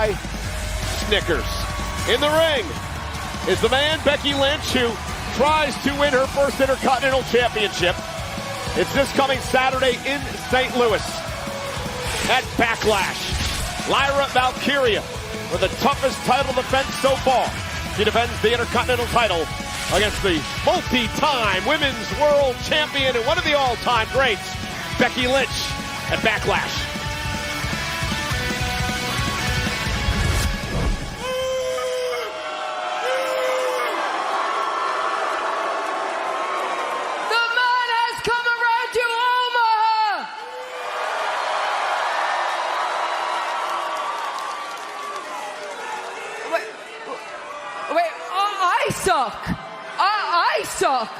by Snickers. In the ring is the man, Becky Lynch, who tries to win her first Intercontinental Championship. It's this coming Saturday in St. Louis at Backlash. Lyra Valkyria with the toughest title defense so far. She defends the Intercontinental title against the multi-time Women's World Champion and one of the all-time greats, Becky Lynch, at Backlash. I suck.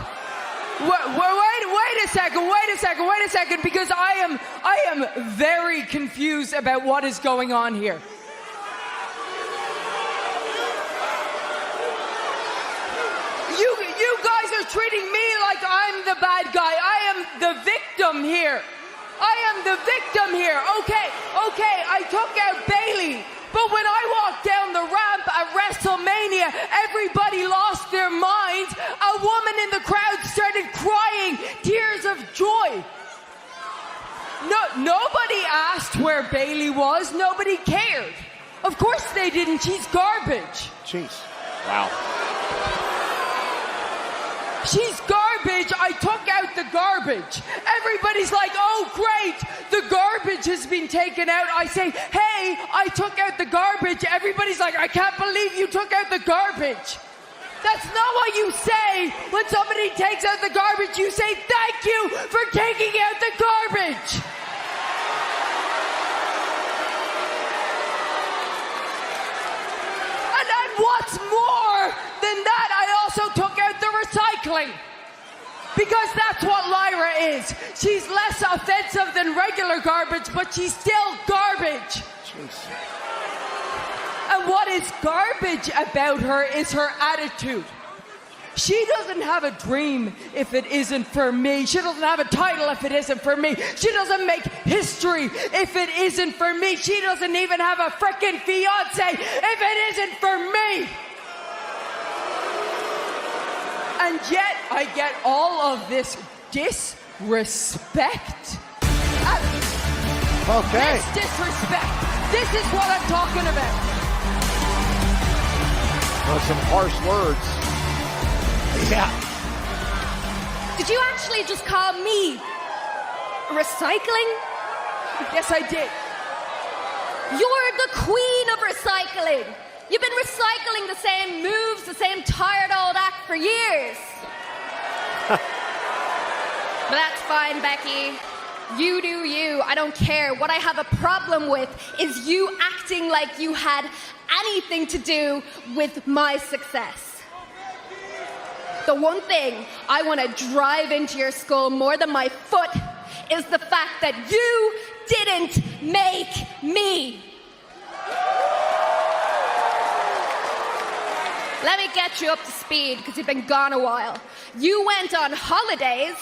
Wait a second, because I am very confused about what is going on here. You guys are treating me like I'm the bad guy. I am the victim here. Okay, I took out Bayley. But when I walked down the ramp at WrestleMania, everybody lost their minds. A woman in the crowd started crying tears of joy. Nobody asked where Bayley was. Nobody cared. Of course they didn't. She's garbage. Jeez. Wow. She's garbage. I took out the garbage. Everybody's like, oh, great. The garbage has been taken out. I say, hey, I took out the garbage. Everybody's like, I can't believe you took out the garbage. That's not what you say. When somebody takes out the garbage, you say, thank you for taking out the garbage. And what's more than that, I also took out the recycling. Because that's what Lyra is. She's less offensive than regular garbage, but she's still garbage. Jeez. And what is garbage about her is her attitude. She doesn't have a dream if it isn't for me. She doesn't have a title if it isn't for me. She doesn't make history if it isn't for me. She doesn't even have a frickin' fiance if it isn't for me. And yet I get all of this disrespect. Okay. This disrespect. This is what I'm talking about. Well, some harsh words. Yeah. Did you actually just call me recycling? Yes, I did. You're the queen of recycling. You've been recycling the same moves, the same tired old act for years. But that's fine, Becky. You do you. I don't care. What I have a problem with is you acting like you had anything to do with my success. The one thing I want to drive into your skull more than my foot is the fact that you didn't make me. Let me get you up to speed, because you've been gone a while. You went on holidays,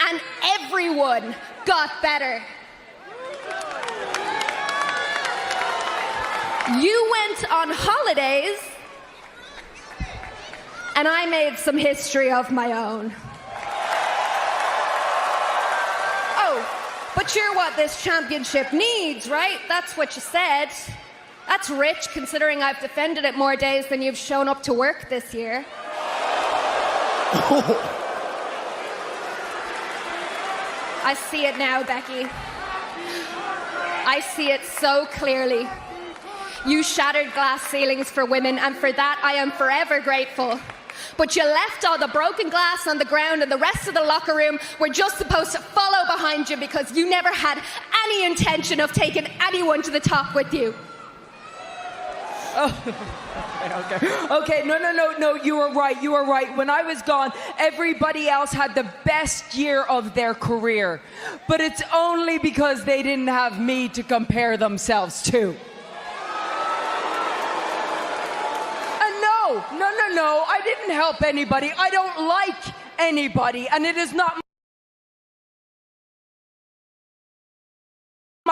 and everyone got better. You went on holidays, and I made some history of my own. Oh, but you're what this championship needs, right? That's what you said. That's rich, considering I've defended it more days than you've shown up to work this year. I see it now, Becky. I see it so clearly. You shattered glass ceilings for women, and for that I am forever grateful. But you left all the broken glass on the ground, and the rest of the locker room were just supposed to follow behind you because you never had any intention of taking anyone to the top with you. Okay, no, you were right. When I was gone, everybody else had the best year of their career. But it's only because they didn't have me to compare themselves to. And no, I didn't help anybody. I don't like anybody, and it is not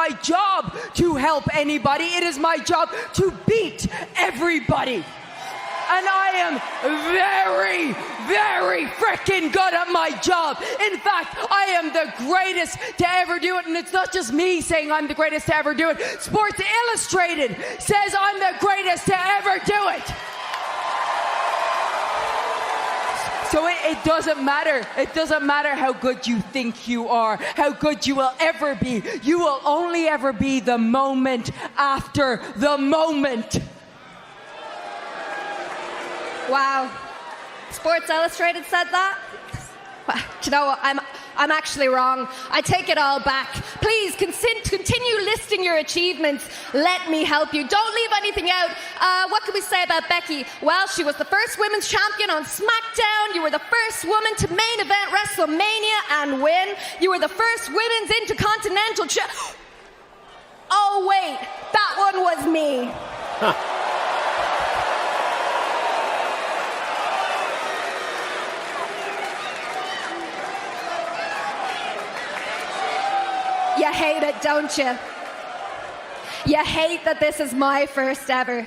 my job to help anybody. It is my job to beat everybody. And I am very, very freaking good at my job. In fact, I am the greatest to ever do it. And it's not just me saying I'm the greatest to ever do it. Sports Illustrated says I'm the greatest to ever do it. So it doesn't matter. It doesn't matter how good you think you are, how good you will ever be. You will only ever be the moment after the moment. Wow. Sports Illustrated said that? Well, you know what? I'm actually wrong. I take it all back. Please continue listing your achievements. Let me help you. Don't leave anything out. What can we say about Becky? Well, she was the first women's champion on SmackDown. You were the first woman to main event WrestleMania and win. You were the first women's Intercontinental Oh, wait. That one was me. You hate it, don't you? You hate that this is my first ever.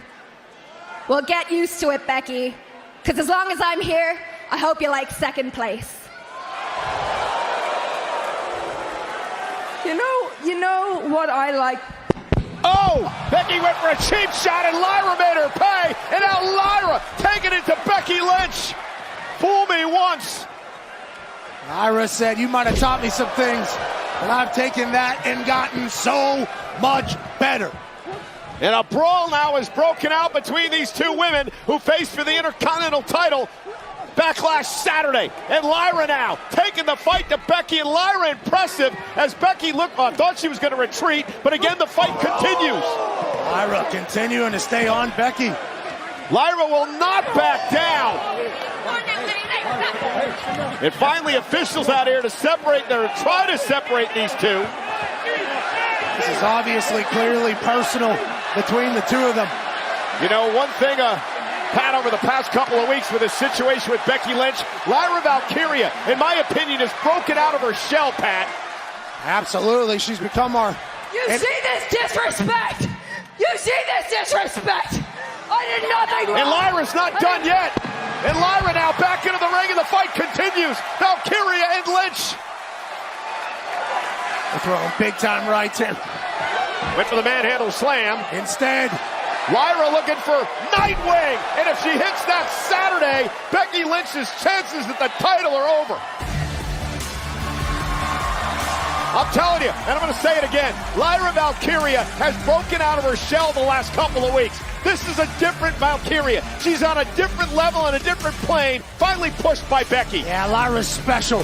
Well, get used to it, Becky. Because as long as I'm here, I hope you like second place. You know what I like? Oh, Becky went for a cheap shot and Lyra made her pay. And now Lyra taking it to Becky Lynch. Fool me once. Lyra said, you might have taught me some things, but I've taken that and gotten so much better. And a brawl now is broken out between these two women who face for the Intercontinental title Backlash Saturday. And Lyra now taking the fight to Becky, and Lyra impressive as Becky thought she was going to retreat, but again the fight continues. Lyra continuing to stay on Becky. Lyra will not back down. And finally officials out here to try to separate these two. This is obviously clearly personal between the two of them. You know, one thing, Pat, over the past couple of weeks with this situation with Becky Lynch, Lyra Valkyria, in my opinion, has broken out of her shell, Pat. Absolutely, she's become our... You see this disrespect? You see this disrespect? I did nothing wrong. And Lyra's not done yet. And Lyra now back into the ring, and the fight continues. Valkyria and Lynch. They're throwing big-time rights in. Went for the manhandle slam. Instead, Lyra looking for Nightwing. And if she hits that Saturday, Becky Lynch's chances at the title are over. I'm telling you, and I'm going to say it again, Lyra Valkyria has broken out of her shell the last couple of weeks. This is a different Valkyria. She's on a different level, on a different plane, finally pushed by Becky. yeah, Lyra's special.